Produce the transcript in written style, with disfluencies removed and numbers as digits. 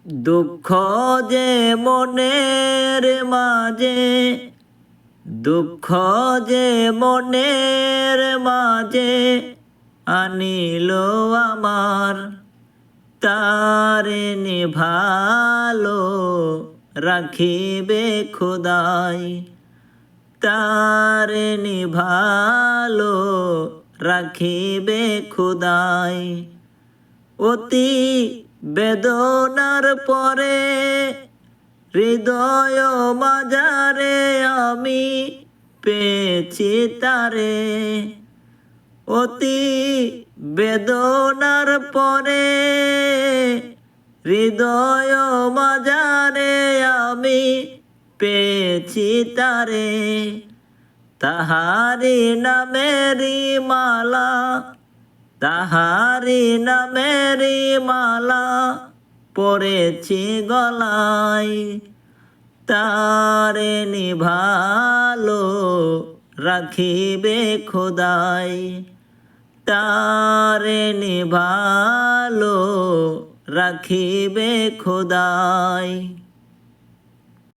দুঃখ যে মনের মাঝে, দুঃখ যে মনের মাঝে আনিল আমার, তারে নিভালো রাখিবে খোদাই, তারে নিভালো রাখিবে খোদাই। অতি বেদনার পরে হৃদয় মাঝারে আমি পেয়েছি তারে, অতি বেদনার পরে হৃদয় মাঝারে আমি পেয়েছি তারে। তাহারি নামেরি মালা, তাহারি নামেরি মালা পড়েছি গলায়, তারে নিভালো রাখিবে খোদাই, তারে নিভালো রাখিবে খোদাই।